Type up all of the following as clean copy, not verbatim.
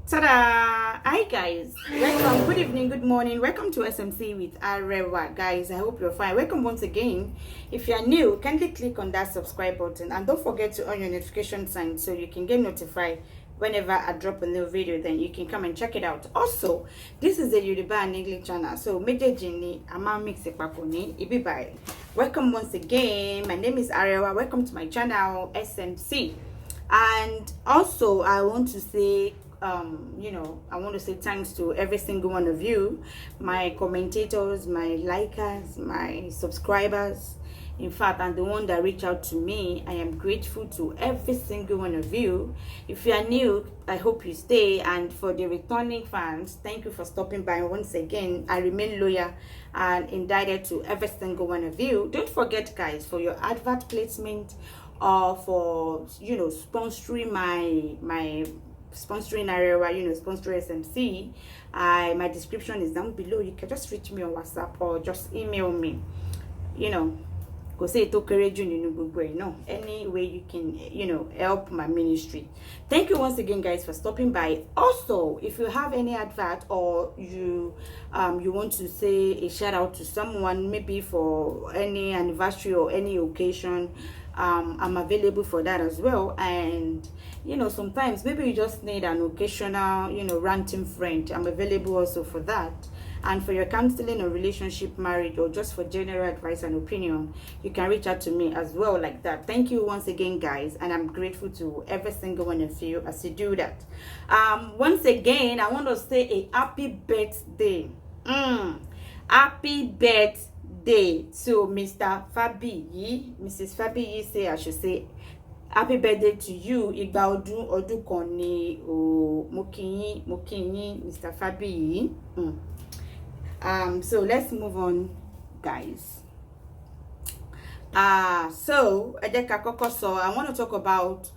Ta-da! Hi guys, welcome, good evening, good morning, welcome to SMC with Arewa. Guys, I hope you're fine. Welcome once again. If you're new, kindly click on that subscribe button and don't forget to on your notification sign so you can get notified whenever I drop a new video. Then you can come and check it out. Also, this is a Yoruba and English channel, so major Jenny, Ama mix it ibi bye. Welcome once again. My name is Arewa. Welcome to my channel SMC. And also I want to say I want to say thanks to every single one of you, my commentators, my likers, my subscribers, in fact, and the one that reach out to me. I am grateful to every single one of you. If you are new, I hope you stay, and for the returning fans, thank you for stopping by once again. I remain loyal and indebted to every single one of you. Don't forget, guys, for your advert placement or for sponsoring my sponsoring Arewa, sponsor SMC, my description is down below. You can just reach me on WhatsApp or just email me, go say to courage any way you can help my ministry. Thank you once again, guys, for stopping by. Also, if you have any advert or you want to say a shout out to someone, maybe for any anniversary or any occasion, I'm available for that as well. And sometimes maybe you just need an occasional ranting friend. I'm available also for that. And for your counseling or relationship, marriage, or just for general advice and opinion, you can reach out to me as well like that. Thank you once again, guys, and I'm grateful to every single one of you as you do that. Once again, I want to say a happy birthday. Happy birthday to Mr. Fabiyi. Mrs. Fabiyi say I should say happy birthday to you. Igba ọdún kan ni o, mo kí yín Mr. Fabiyi. So let's move on, guys. So I want to talk about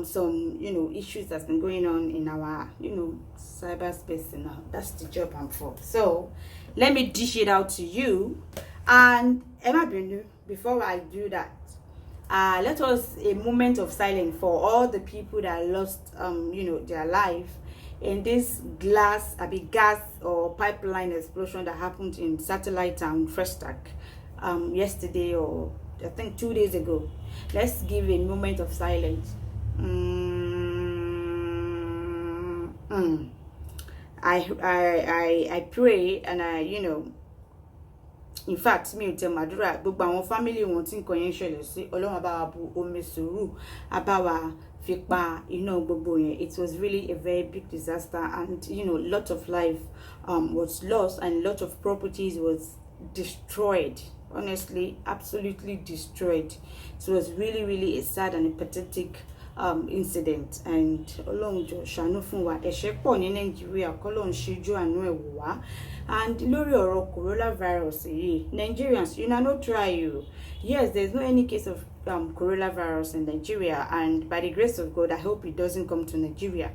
some issues that's been going on in our cyberspace now. That's the job I'm for. So let me dish it out to you. And Emma Binu, before I do that, let us a moment of silence for all the people that lost their life in this gas or pipeline explosion that happened in Satellite Town, Frestac, yesterday, or I think 2 days ago. Let's give a moment of silence. I pray, and in fact, me tell Madura, gbogbo àwọn family wọn tí nǹkan yẹn ṣẹlẹ̀ sí, Ọlọ́run bá wa bu omi sùúrù, á bá wa fi pa iná gbogbo yẹn. It was really a very big disaster, and lot of life was lost, and lot of properties was destroyed. Honestly, absolutely destroyed. It was really a sad and a pathetic incident. And Ọlọ́run jọ̀ọ́ ṣàánú fún wa, ẹ̀ṣẹ̀ pọ̀ ní Nàìjíríà, k'Ọlọ́run ṣíjú àánú ẹ̀ wò wá. And lórí ọ̀rọ̀ coronavirus yìí, Nigerians, no try you. Yes, there's no any case of coronavirus in Nigeria, and by the grace of God, I hope it doesn't come to Nigeria.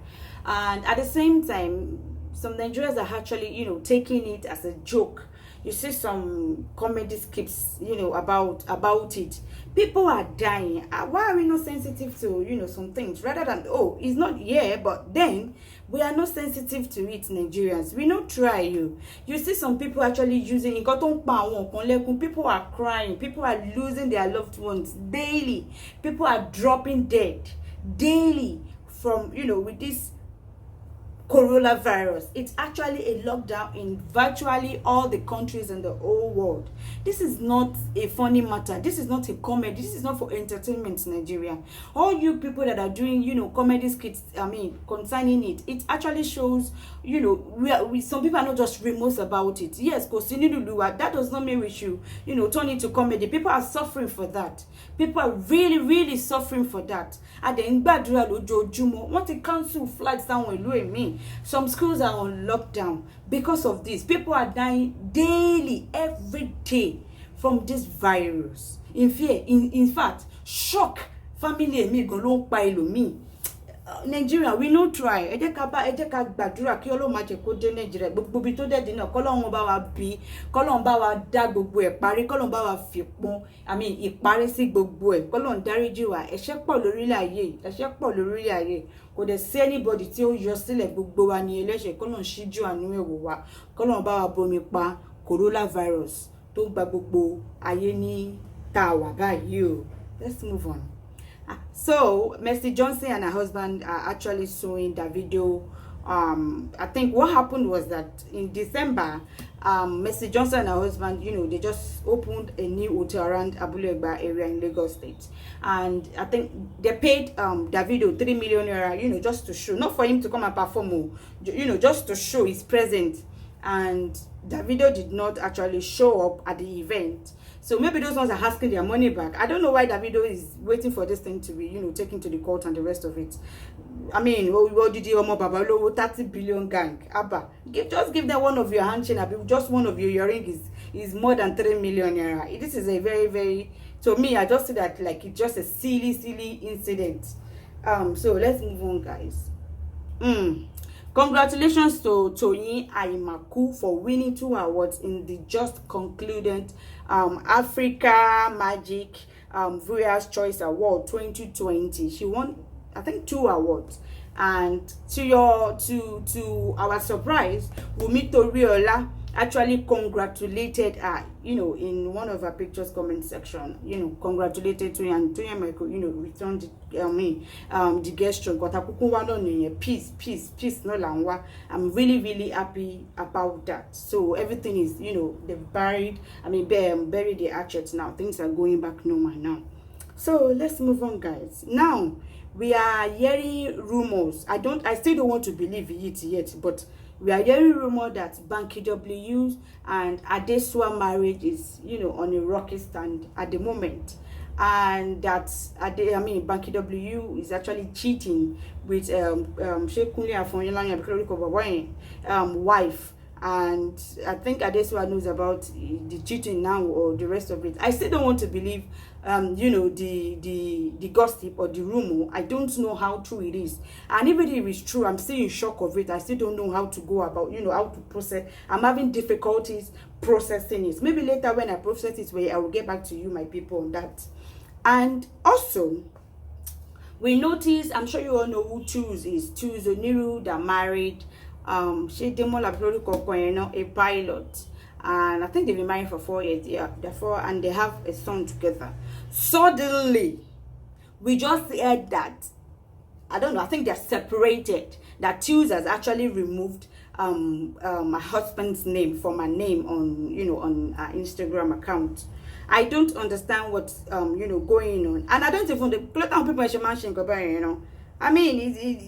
And at the same time, some Nigerians are actually taking it as a joke. You see some comedy skits about it. People are dying. Why are we not sensitive to some things, rather than it's not here, but then we are not sensitive to it? Nigerians, we not try you. You see some people actually using it. People are crying. People are losing their loved ones daily. People are dropping dead daily from with this coronavirus. It's actually a lockdown in virtually all the countries in the whole world. This is not a funny matter. This is not a comedy. This is not for entertainment, Nigeria. All you people that are doing comedy skits, concerning it, it actually shows we some people are not just remorse about it. Yes, that does not mean we should turn into comedy. People are suffering for that. People are really suffering for that. And then want to cancel flights down with me. Some schools are on lockdown because of this. People are dying daily, every day from this virus. In fear, in fact, shock family me go long pa me. Nigeria, we no try. Ẹ jẹ́ ká gbàdúrà kí Ọlọ́run má jẹ́ kó dé Nigeria. Gbogbo bí tó dé náà k'Ọlọ́run bá wa bí, k'Ọlọ́run bá wa dá gbogbo ẹ̀ parí, k'Ọlọ́run bá wa fi pọ́n, ìparí sí gbogbo ẹ̀. K'Ọlọ́run dáríjì wá. Ẹ̀ṣẹ̀ pọ̀ lórílẹ̀ ayé, ẹ̀ṣẹ̀ pọ̀ lórílẹ̀ ayé. Kò dẹ̀ sí anybody tí ó yọ sílẹ̀, gbogbo wa ni ẹlẹ́ṣẹ̀. K'Ọlọ́run ṣíjú àánú ẹ̀ wò wá. K'Ọlọ́run bá wa bomi pa coronavirus tó gba gbogbo ayé ní tá wà báyìí o. Let's move on. So Mercy Johnson and her husband are actually suing Davido. I think what happened was that in December, Mercy Johnson and her husband, they just opened a new hotel around Abulegba area in Lagos State, and I think they paid Davido 3 million naira, just to show, not for him to come and perform, just to show his presence. And Davido did not actually show up at the event. So maybe those ones are asking their money back. I don't know why Davido is waiting for this thing to be, taken to the court and the rest of it. What did you 30 billion gang? Abba, just give them one of your handchain. Just one of your earring is more than 3 million naira. This is a very, very, to me, I just see that like it's just a silly incident. So let's move on, guys. Congratulations to Toyin for winning 2 awards in the just concluded Africa Magic Viewers Choice Award 2020. She won, I think, 2 awards. And to our surprise, Wumi Toriola actually congratulated her, in one of her pictures comment section, congratulated to and Toyin, returned the gesture. Peace, no langwa. I'm really happy about that. So everything is, they've buried the hatchet now. Things are going back normal now. So let's move on, guys. Now we are hearing rumors. I still don't want to believe it yet, but we are hearing rumor that Banky W and Adesua marriage is, on a rocky stand at the moment, and that Banky W is actually cheating with wife. And I think Adesua knows about the cheating now or the rest of it. I still don't want to believe, the gossip or the rumor. I don't know how true it is. And even if it's true, I'm still in shock of it. I still don't know how to go about, how to process. I'm having difficulties processing it. Maybe later when I process it, I will get back to you, my people, on that. And also, we notice, I'm sure you all know who Choose is. Choose Oniru that married she a pilot, and I think they've been married for 4 years, and they have a son together. Suddenly we just heard that, I don't know, I think they're separated, that Choose has actually removed my husband's name from my name on our Instagram account. I don't understand what's going on, and I don't even people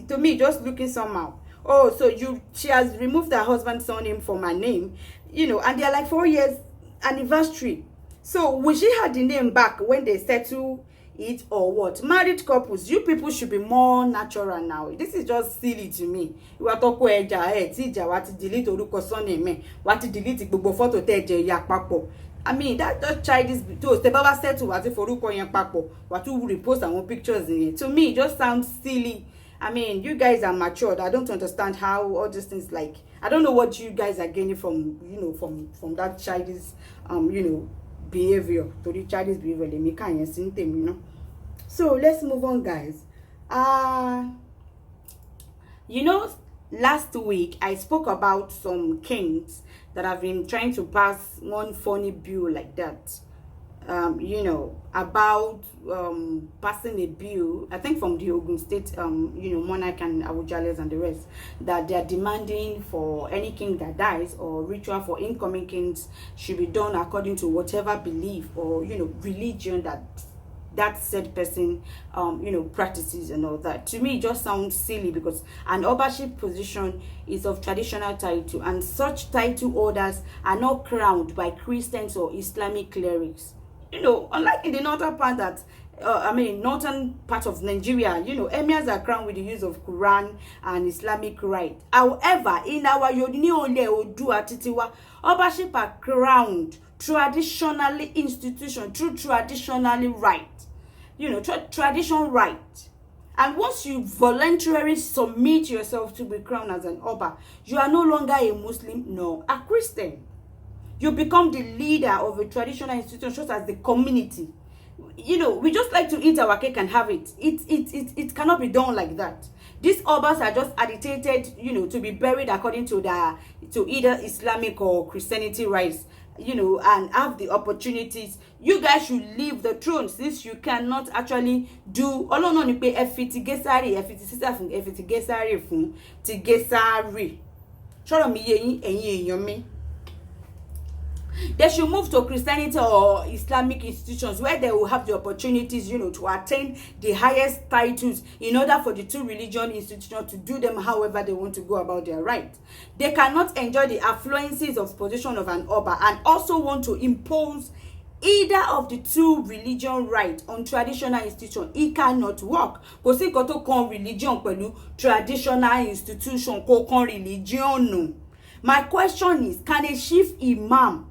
to me just looking somehow. Oh, so she has removed her husband's surname from her name, and they're like 4 years anniversary. So will she have the name back when they settle it or what? Married couples, you people should be more natural now. This is just silly to me. You are talking what delete oruko surname, what delete gbogbo photo teje ya papo. That just childish. To the baba said to what if oruko yan papo, what you repost and pictures in it. To me, it just sounds silly. You guys are matured. I don't understand how all these things, like, I don't know what you guys are gaining from, from that childish, behavior. To the childish behavior, they make them, So let's move on, guys. Last week I spoke about some kings that have been trying to pass one funny bill like that. About passing a bill, I think from the Ogun State, monarch and Awujales and the rest, that they are demanding for any king that dies or ritual for incoming kings should be done according to whatever belief or, religion that said person, practices and all that. To me, it just sounds silly, because an obaship position is of traditional title, and such title holders are not crowned by Christians or Islamic clerics. Unlike in the northern part northern part of Nigeria, emirs are crowned with the use of Quran and Islamic rite. However, in our Yodini Ole Odua Titiwa, obaship are crowned traditionally institution through traditionally right. Tradition right. And once you voluntarily submit yourself to be crowned as an Oba, you are no longer a Muslim, no, a Christian. You become the leader of a traditional institution, such as the community. You know, we just like to eat our cake and have it. It cannot be done like that. These Obas are just agitated, you know, to be buried according to either Islamic or Christianity rites, you know, and have the opportunities. You guys should leave the throne, since you cannot actually do Ọlọ́run ní pé ẹ fi ti Gésárì, ẹ fi ti sísà fún, ẹ fi ti Gésárì fún ti Gésárì. Ṣọ́rọ̀ mi yé yín, ẹ̀yin èèyàn mi. They should move to Christianity or Islamic institutions where they will have the opportunities, you know, to attain the highest titles, in order for the two religion institutions to do them however they want to go about their right. They cannot enjoy the affluences of position of an Oba and also want to impose either of the two religion right on traditional institution. It cannot work. Kò sí nǹkan tó kan religion pẹ̀lú traditional institution, kò kan religion no. My question is, can a chief imam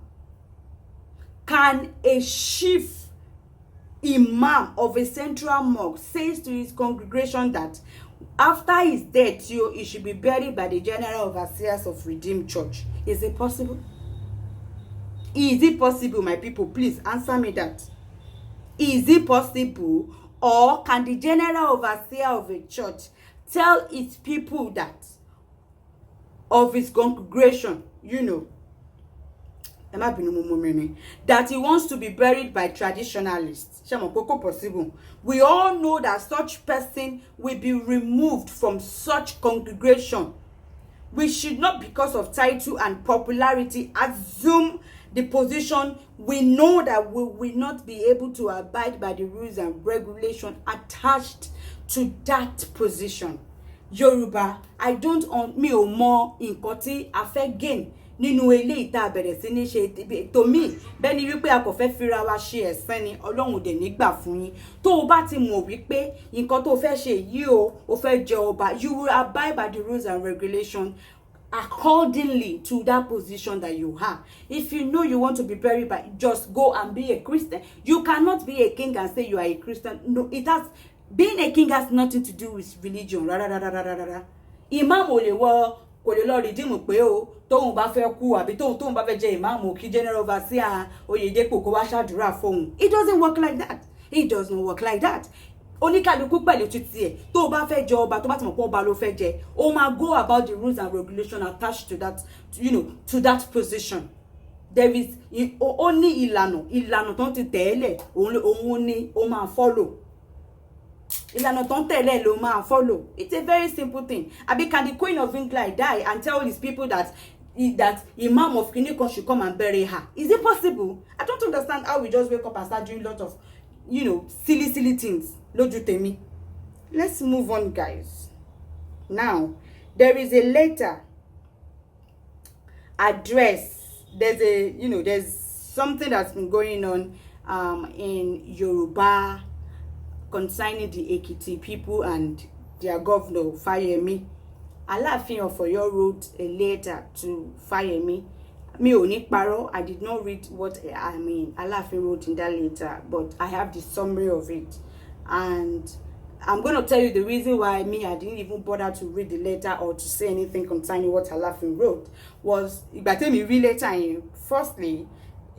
of a central mosque says to his congregation that after his death, he should be buried by the general overseers of Redeemed Church? Is it possible? Is it possible, my people? Please answer me that. Is it possible? Or can the general overseer of a church tell its people that, of his congregation, you know, that he wants to be buried by traditionalists? Possible. We all know that such person will be removed from such congregation. We should not, because of title and popularity, assume the position. We know that we will not be able to abide by the rules and regulations attached to that position. Yoruba, I don't want me or more in Koti affect gain. Nínú eléyìí tá bẹ̀rẹ̀ sí ní ṣe to me bẹ́ẹ̀ ni wípé a kò fẹ́ fira wa ṣe ẹ̀sìn ni Ọlọ́run dẹ̀ nígbà fún yín. Tó o bá ti mọ̀ wípé nǹkan tó fẹ́ ṣe yìí o fẹ́ jẹ ọba, you will abide by the rules and regulations accordingly to that position that you have. If you know you want to be buried by, just go and be a Christian. You cannot be a king and say you are a Christian. No, being a king has nothing to do with religion. Imam ò lè wọ kò lè lọ redeem pé o tóun bá fẹ́ kú àbí tóun bá fẹ́ jẹ imam kí general overseer Oyedepo kó wá ṣàdúrà fóun. It doesn't work like that. It does not work like that. Oníkálukú pẹ̀lú títí ẹ̀ tó bá fẹ́ jẹ ọba, tó bá ti mọ̀ pé ọba ló fẹ́ jẹ, ó máa go about the rules and regulations attached to that, you know, to that position. There is only ìlànà tó ti tẹ̀lé òun ni ó máa follow. Ìlànà tó tẹ̀lé ló máa follow. It's a very simple thing. Abi, can the Queen of England die and tell his people that Imam of Kinikon should come and bury her? Is it possible? I don't understand how we just wake up and start doing a lot of, you know, silly things. Lójú tèmi. Let's move on, guys. Now, there is a letter address. There's something that's been going on in Yoruba concerning the Ekiti people and their governor Fayemi. Aláàfin of Ọ̀yọ́ wrote a letter to Fayemi. Mi ò ní parọ́, I did not read what Aláàfin wrote in that letter, but I have the summary of it. And I'm going to tell you the reason why I didn't even bother to read the letter or to say anything concerning what Aláàfin wrote was, ìgbà tí mi rí letter yẹn, firstly,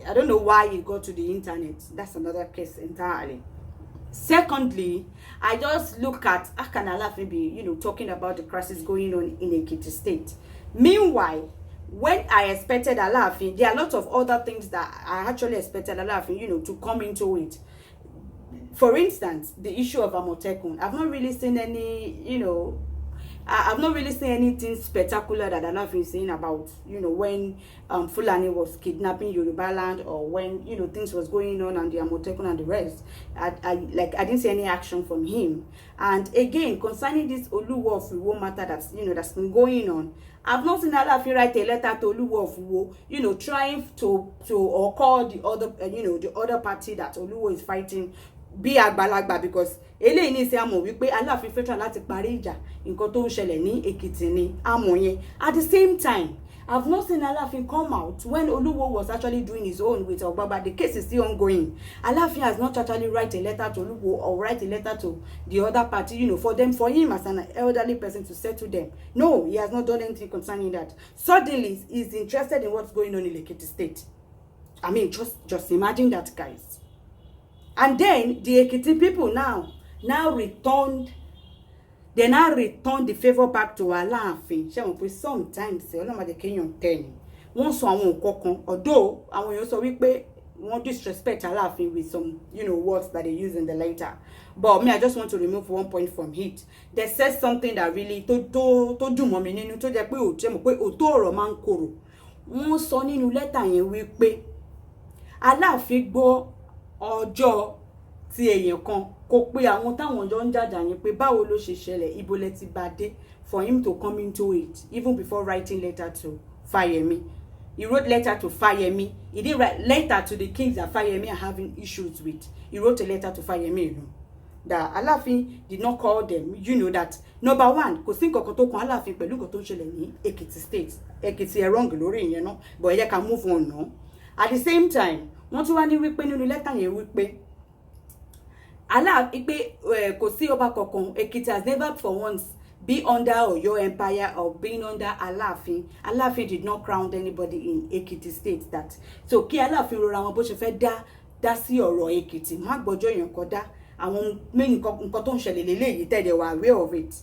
I don't know why it got to the internet. That's another case entirely. Secondly, I just look at how can Aláàfin be, you know, talking about the crisis going on in Ekiti State. Meanwhile, when I expected Aláàfin, there are lots of other things that I actually expected Aláàfin, you know, to come into it. For instance, the issue of Amotekun. I've not really seen any, you know, I've not really seen anything spectacular that Aláàfin is saying about, you know, when Fulani was kidnapping Yoruba land, or when, you know, things was going on and the Amotekun and the rest. I didn't see any action from him. And again, concerning this Oluwo of Iwo matter that's, you know, that's been going on, I've not seen Aláàfin write a letter to Oluwo of Iwo, you know, trying to or call the other, you know, the other party that Oluwo is fighting bí àgbàlagbà, because eléyìí ní ṣe àmọ̀ wípé Aláàfin fẹ́ try láti parí ìjà nǹkan tó ń ṣẹlẹ̀ ní Èkìtì ni àmọ̀ yẹn. At the same time, I've not seen Alaafin come out when Oluwo was actually doing his own with Ogbaba. The case is still ongoing. Alaafin has not actually write a letter to Oluwo or write a letter to the other party, you know, for him as an elderly person to settle them. No, he has not done anything concerning that. Suddenly, he's interested in what's going on in Ekiti State. I mean, just imagine that, guys. And then the Ekiti people now returned. They now return the favor back to Alaafin. Sometimes Olomade Kenyan ten. Wọ́n sọ àwọn nǹkan kan, although àwọn èèyàn sọ wípé wọ́n disrespect Alaafin with some, you know, words that they use in the letter. But me, I just want to remove one point from it. They said something that really to dùn mọ́ mi nínú tó jẹ́ pé ó jẹ́ mọ̀ pé òótọ́ ọ̀rọ̀ máa ń korò. Wọ́n sọ nínú lẹ́tà yẹn wípé Alaafin gbọ́ ọjọ́ tí èèyàn kan kò pé àwọn táwọn jọ ń jàjà yẹn pé báwo ló ṣe ṣẹlẹ̀ ibo lẹ ti bá dé for him to come into it even before writing letter to Fayemi. He wrote letter to Fayemi. He didn't write letter to the kings that Fayemi are having issues with. He wrote a letter to Fayemi that Alaafin did not call them. You know that number one, kò sí nǹkan tó kan Alaafin pẹ̀lú nǹkan tó ṣẹlẹ̀ ní Ekiti State. Ekiti ẹ wrong lórí ìyẹn náà, but ẹ jẹ́ ká move on now. At the same time, wọ́n tún wá ní wípé nínú letter yẹn wípé Alaafin pé kò sí ọba kankan. Ekiti has never for once be under your empire or being under Alaafin. Alaafin did not crown anybody in Ekiti State that. So kí Alaafin rọra wọn bó ṣe fẹ́ dá sí ọ̀rọ̀ Ekiti. Má gbọ́jọ́ yẹn kódà àwọn main nǹkan tó ń ṣẹlẹ̀ lélẹ́yìí tẹ́ they were aware of it.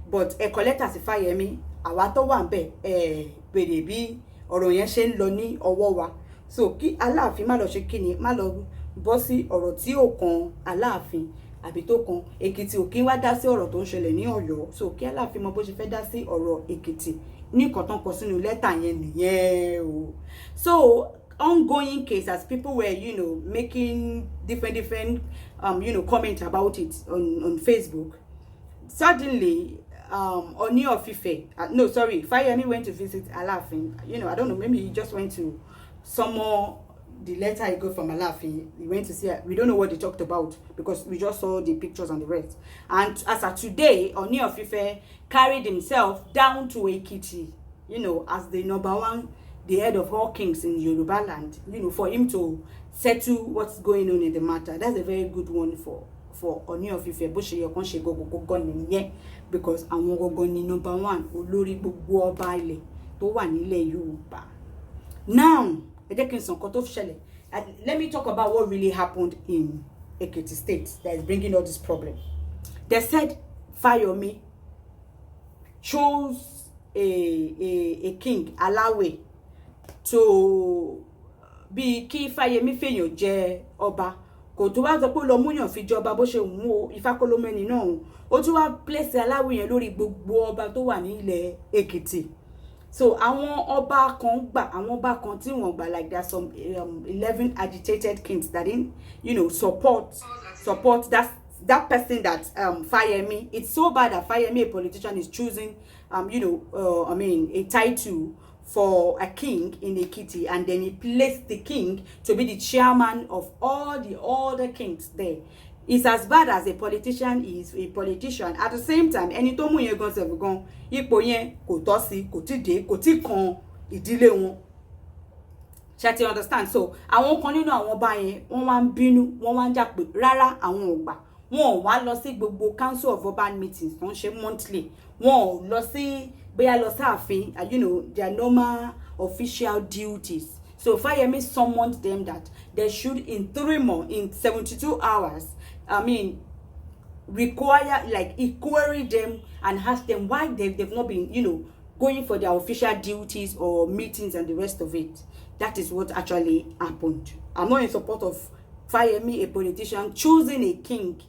But ẹ̀kọ́ lẹ́tà sí Fáyẹmí àwa tó wà ńbẹ̀ bèrè bí ọ̀rọ̀ yẹn ṣe ń lọ ní ọwọ́ wa. So kí Alaafin má lọ ṣe kíni má lọ bọ́ sí ọ̀rọ̀ tí ò kan Alaafin àbí tó kan Ekiti ò kí wá dá sí ọ̀rọ̀ tó ń ṣẹlẹ̀ ní Ọ̀yọ́. So kí Alaafin mọ bó ṣe fẹ́ dá sí ọ̀rọ̀ Ekiti ní nǹkan tó ń kọ sínú lẹ́tà yẹn nìyẹn o. So ongoing case as people were, you know, making different you know, comments about it on Facebook. Suddenly Oni of Ife, no sorry, Fayemi went to visit Alaafin. You know, I don't know, maybe he just went to some more the letter he got from Alaafin. He went to see, we don't know what they talked about because we just saw the pictures and the rest. And as of today, Oni of Ife carried himself down to Ekiti, you know, as the number one, the head of all kings in Yoruba land, you know, for him to settle what's going on in the matter. That's a very good one for Oni of Ife. Bó ṣe yẹ kán ṣe gogo nìyẹn, because àwọn gogo ni number one olórí gbogbo ọba ilẹ̀ tó wà nílẹ̀ Yorùbá. Now, let me talk about what really happened in Ekiti State that is bringing all this problem. They said Fayemi chose a king, Alawe, to be kí Fayemi fèyàn jẹ ọba. Kò tó wá sọ pé lọ múyàn fi jọba bó ṣe wù ú Ifá kó ló mẹ́ni náà. Ó tún wá place Alawe yẹn lórí gbogbo ọba tó wà ní ilẹ̀ Ekiti. So àwọn ọba kan tí wọ́n gbà, like there are some 11 agitated kings that didn't, you know, support that person that Fayemi. It's so bad that Fayemi, a politician, is choosing you know, I mean, a title for a king in Ekiti, and then he placed the king to be the chairman of all the other kings there. It's as bad as a politician is a politician. At the same time, ẹni tó mú yẹn gan sef gan ipò yẹn kò tọ́ sí, kò tí kan ìdílé wọn. Ṣé ti understand? So àwọn kan nínú àwọn ọba yẹn wọ́n wá ń bínú, wọ́n wá ń jà pé rárá àwọn ò gbà. Wọ́n ò wá lọ sí gbogbo council of urban meetings tó ń ṣe monthly. Wọ́n ò lọ sí bóyá lọ sáàfin, you know, their normal official duties. So Fayemi summoned them that they should in 72 hours, I mean, require, like, query them and ask them why they've not been, you know, going for their official duties or meetings and the rest of it. That is what actually happened. I'm not in support of Fayemi, a politician, choosing a king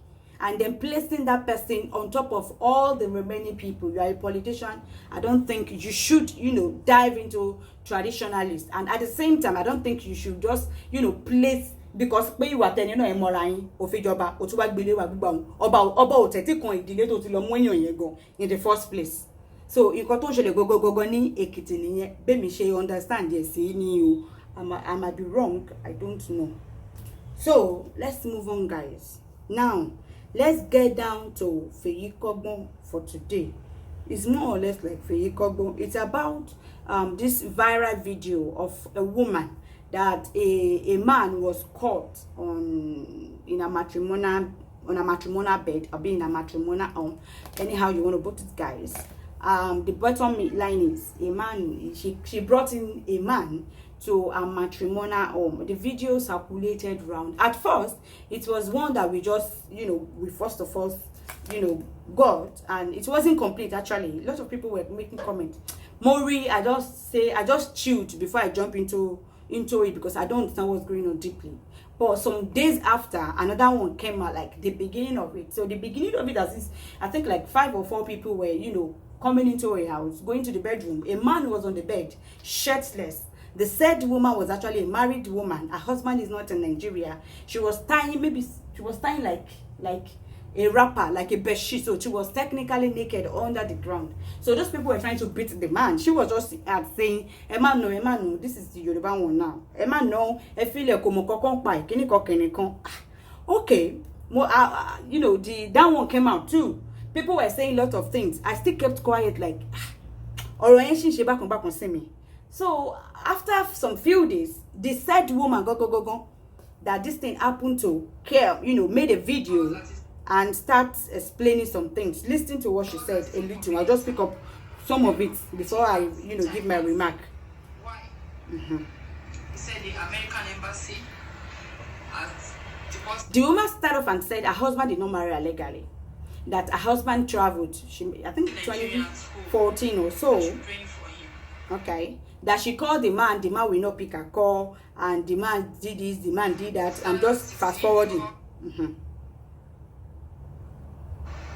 and then placing that person on top of all the remaining people. You are a politician. I don't think you should, you know, dive into traditionalists. And at the same time, I don't think you should just, you know, place, because pé ìwà tẹni náà ẹ mọ́ra yín ó fi jọba ó tún wá gbélé wa gbígbà wọn ọba ò tẹ́tí kan ìdílé tó ti lọ mú èèyàn yẹn gan in the first place. So nǹkan tó ń ṣẹlẹ̀ gogogogo ní Èkìtì nìyẹn bẹ́ẹ̀ mi ṣe understand yẹ̀ sí ni o. I might be wrong, I don't know. So let's move on, guys. Now let's get down to Feyi Kogbon for today. It's more or less like Feyi Kogbon. It's about this viral video of a woman that a man was caught in a matrimonial bed, or being in a matrimonial home, anyhow you want to put it, guys. The bottom line is a man, she brought in a man to a matrimonial home. The video circulated around. At first, it was one that we just, we first of all, got, and it wasn't complete actually. A lot of people were making comments. Mori, I just chilled before I jump into it because I don't understand what's going on deeply. But some days after, another one came out, like the beginning of it. So the beginning of it, I think like 5 or 4 people were, coming into a house, going to the bedroom. A man was on the bed, shirtless. The said woman was actually a married woman. Her husband is not in Nigeria. She was tying, like a wrapper, like a bedsheet. So she was technically naked under the ground. So those people were trying to beat the man. She was just saying, Emma no, this is the Yoruba one now. Emma no, okay. That one came out too. People were saying a lot of things. I still kept quiet, like, so after some few days, the said woman go that this thing happened to care, made a video and start explaining some things. Listen to what she said a little. I'll just pick up some of it before I, give my remark. Why? He said the American embassy has deposited. The woman started off and said her husband did not marry her legally. That her husband traveled, I think 2014 or so. Okay. That she called the man will not pick her call, and the man did this, the man did that. I'm just fast forwarding.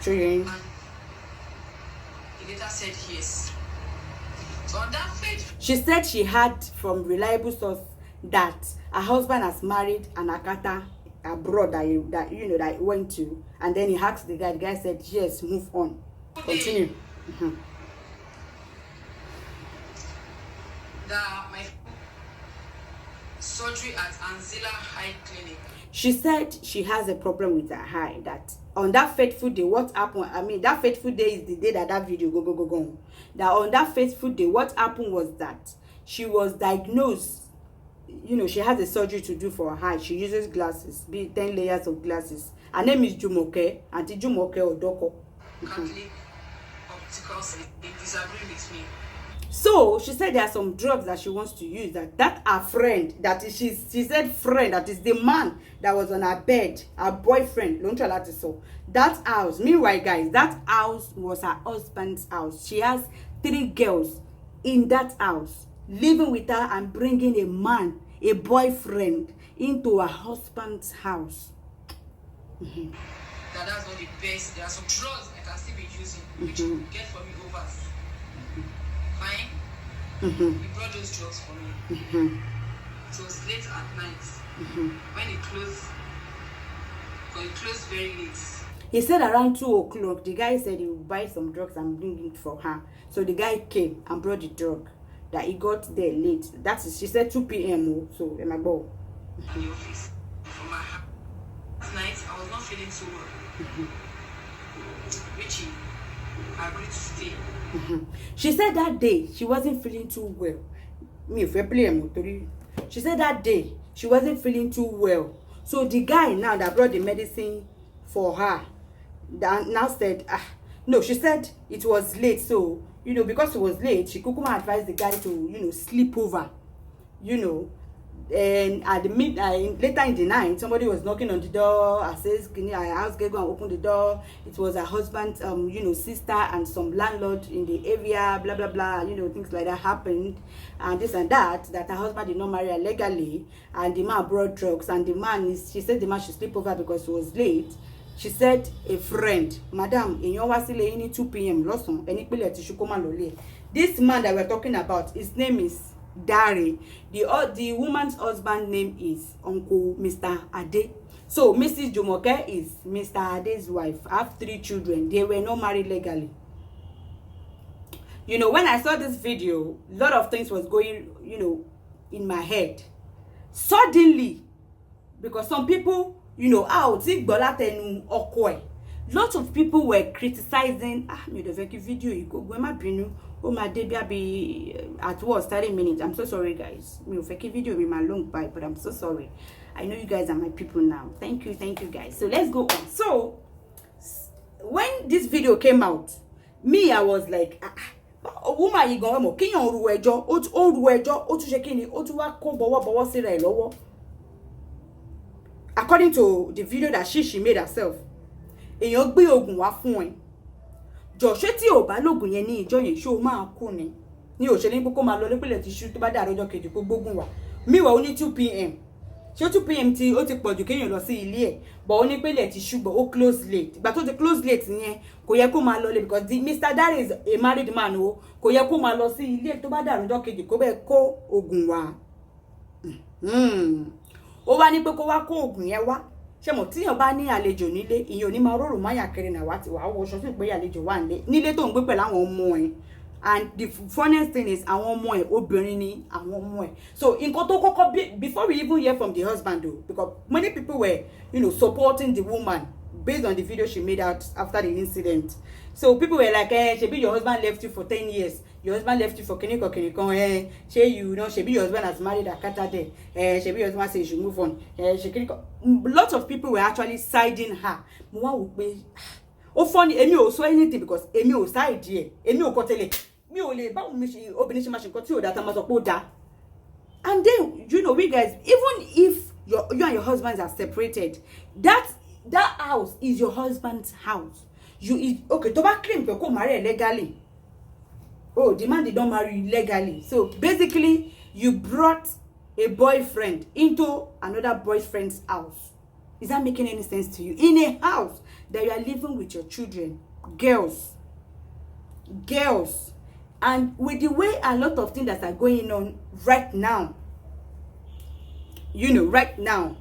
Toyin. He later said yes. So on that page, she said she had from reliable source that her husband has married an Akata abroad that he went to, and then he asked the guy. The guy said yes, move on, continue. My surgery at Anzila High Clinic. She said she has a problem with her eye. That on that fateful day, what happened? I mean, that fateful day is the day that video go. That on that fateful day, what happened was that she was diagnosed. She has a surgery to do for her eye. She uses glasses, 10 layers of glasses. Her name is Jumoke, Auntie Jumoke Odoko. Catholic opticals, they disagree with me. So she said there are some drugs that she wants to use. That her friend, she said friend, that is the man that was on her bed, her boyfriend, that house. Meanwhile, guys, that house was her husband's house. She has 3 girls in that house, living with her and bringing a man, a boyfriend, into her husband's house. That's not the best. There are some drugs I can still be using, which you get for me over. Fine. He brought those drugs for me. It was late at night. When he closed, because he closed very late. He said around 2 o'clock, the guy said he would buy some drugs and bring it for her. So the guy came and brought the drug. That he got there late. That is, she said 2 p.m. So in my ball. In the office. For my house. Last night, I was not feeling so well. Richie agreed to stay. She said that day she wasn't feeling too well. She said that day she wasn't feeling too well. So the guy now that brought the medicine for her now said, no, she said it was late. So, because it was late, she could come and advise the guy to, sleep over, and at the later in the night, somebody was knocking on the door. I says, I asked her to go and open the door. It was her husband's, sister and some landlord in the area, blah, blah, blah, things like that happened. And this and that her husband did not marry her legally. And the man brought drugs. And she said the man should sleep over because it was late. She said a friend, Madam, in your wasile 2 p.m. This man that we're talking about, his name is Dari. The woman's husband name is Uncle Mr. Ade. So Mrs. Jumoke is Mr. Ade's wife. I have 3 children. They were not married legally. When I saw this video, a lot of things was going, in my head. Suddenly, because some people, Lots of people were criticizing me the fake video you go my binu oh my debia be at worst 30 minutes. I'm so sorry guys. Me fake video be my long bye, but I'm so sorry. I know you guys are my people now. Thank you guys. So let's go on. So when this video came out, me I was like woman you go mo kiyan ru ejo o ru ejo o tun se kini o tun wa ko bowo sira e lowo. According to the video that she made herself, èyàn gbé ogun wá fún ẹ jọ ṣé tí ò bá lógun yẹn ní ìjọ yẹn ṣé o máa kú ni ní ò ṣe ní kókó máa lọ lépìlẹ̀ ti ṣú tó bá dàrú ọjọ́ kejì kó gbógun wá míwà ó ní 2 p.m. ṣé 2 p.m. tí ó ti pọ̀jù kéèyàn lọ sí ilé ẹ̀ bọ̀ ó ní pélẹ̀ ti ṣú bọ̀ ó close late ìgbà tó ti close late yẹn kò yẹ kó máa lọ lé because Mr. Dare is a married man o kò yẹ kó máa lọ sí ilé tó bá dàrú ọjọ́ kejì kó bẹ́ẹ̀ kó ogun wá ó wá ní pé kó wá kó ogun yẹn wá ṣé mo tíyàn bá ní àlejò nílé ìyẹn ò ní máa rorò máyà kiri náà wá ti wá wọṣọ sí pé àlejò wà nílé tó ń gbé pẹ̀lú àwọn ọmọ ẹ̀ and the funniest thing is àwọn ọmọ ẹ̀ obìnrin ni àwọn ọmọ ẹ̀ so nǹkan tó kọ́kọ́ before we even hear from the husband though because many people were supporting the woman based on the video she made out after the incident. So people were like, shebi your husband left you for 10 years. Your husband left you for kinikon. Shebi your husband has married Akata there. Shebi your husband says you should move on. Lots of people were actually siding her. Funny, emi ò sọ anything because emi ò side here. Emi ò kotele. Mi ò lè báwo mi ṣe obìnrin ṣe máa ṣe nǹkan tí ò dá tá máa sọ pé ó dá. And then we guys, even if you and your husbands are separated, that house is your husband's house. Okay, to ba claim pe ko marry legally. Oh, the man did not marry legally. So basically, you brought a boyfriend into another boyfriend's house. Is that making any sense to you? In a house that you are living with your children, girls. And with the way a lot of things that are going on right now, right now,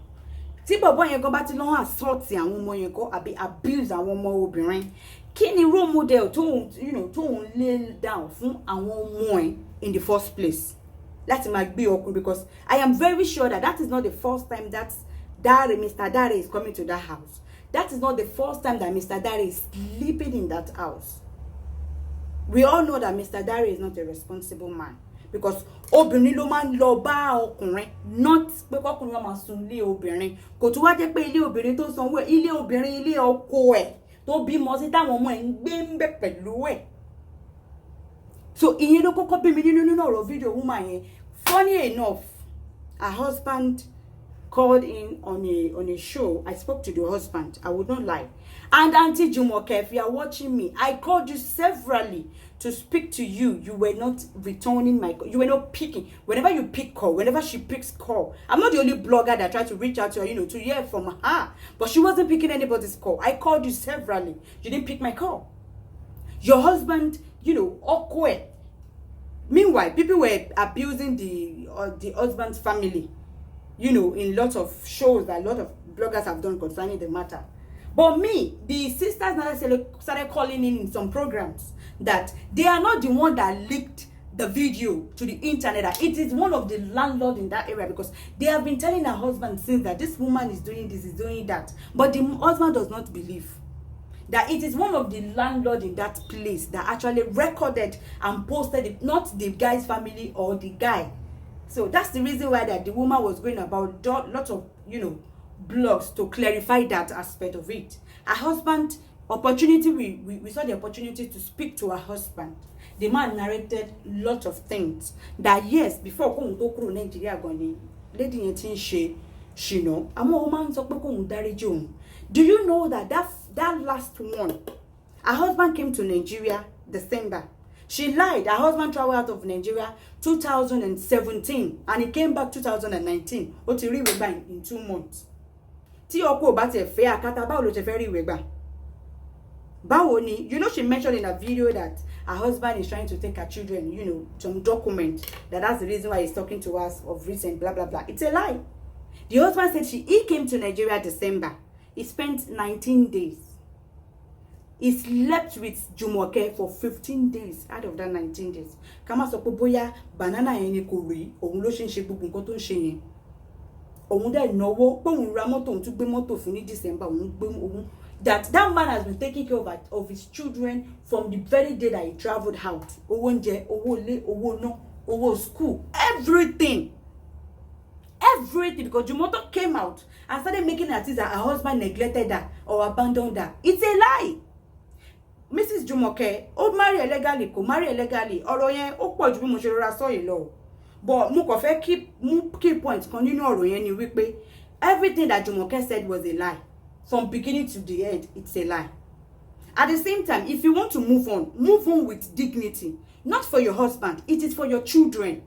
tí bàbá yẹn go bá ti lọ assault àwọn ọmọ yẹn ko àbí abuse àwọn ọmọ obìnrin kíni role model tó ń lay down fún àwọn ọmọ ẹ̀ in the first place láti máa gbé ọkùnrin because I am very sure that is not the first time that Mr. Dare is coming to that house. That is not the first time that Mr. Dare is sleeping in that house. We all know that Mr. Dare is not a responsible man. Because obìnrin ló máa ń lọ bá ọkùnrin not pé ọkùnrin máa sùn lé obìnrin kò tún wá jẹ́ pé ilé obìnrin tó sanwó ilé obìnrin ilé ọkọ ẹ̀ tó bímọ sí táwọn ọmọ ẹ̀ ń gbé ń bẹ pẹ̀lú ẹ̀. So ìyẹn ló kọ́kọ́ bí mi nínú ọ̀rọ̀ video woman yẹn. Funny enough, her husband called in on a show. I spoke to the husband. I would not lie. And Auntie Jumoke, if you are watching me, I called you severally to speak to you. You were not returning my call. You were not picking. Whenever you pick call, whenever she picks call, I'm not the only blogger that tried to reach out to her, to hear from her. But she wasn't picking anybody's call. I called you severally. You didn't pick my call. Your husband, awkward. Meanwhile, people were abusing the husband's family, in lots of shows that a lot of bloggers have done concerning the matter. But me, the sisters now started calling in some programs that they are not the one that leaked the video to the internet. That it is one of the landlords in that area because they have been telling her husband since that this woman is doing this, is doing that. But the husband does not believe that it is one of the landlords in that place that actually recorded and posted it, not the guy's family or the guy. So that's the reason why that the woman was going about lots of, blogs to clarify that aspect of it. Her husband, we saw the opportunity to speak to her husband. The man narrated lots of things that yes, before kóhun tó kúrò Nigeria gan ni lady yẹn tin ṣe ṣìnà àmọ́ ó máa ń sọ pé kóhun dáríjì òun. Do you know that last one, her husband came to Nigeria December. She lied. Her husband traveled out of Nigeria 2017 and he came back 2019. Ó ti rí ìwé gbà in 2 months. Tí ọkọ ò bá ti fẹ́ Akata báwo ló ṣe fẹ́ rí ìwé gbà? Báwo ni? She mentioned in a video that her husband is trying to take her children, some document that's the reason why he's talking to us of recent, blah, blah, blah. It's a lie. The husband said he came to Nigeria December. He spent 19 days. He slept with Jumoke for 15 days out of that 19 days. Kama sọ pé bóyá banana yẹn ni kò rí, òun ló ṣe ń ṣe gbogbo nǹkan tó ń ṣe yẹn. Òun dẹ̀ náwó, pé òun ra mọ́tò, òun tún gbé mọ́tò fún ní December, òun that man has been taking care of his children from the very day that he traveled out. Owo nje, owo le, owo no, owo school, everything. Everything, because Jumoto came out and started making it as that her husband neglected her or abandoned her. It's a lie. Mrs. Jumoke, ó marry illegally, kò marry illegally. Ọ̀rọ̀ yẹn ó pọ̀ jù bí mo ṣe rọra sọ yìí lọ. But mo kàn fẹ́ key point kan nínú ọ̀rọ̀ yẹn ni wípé everything that Jumoke said was a lie. From beginning to the end, it's a lie. At the same time, if you want to move on with dignity. Not for your husband, it is for your children.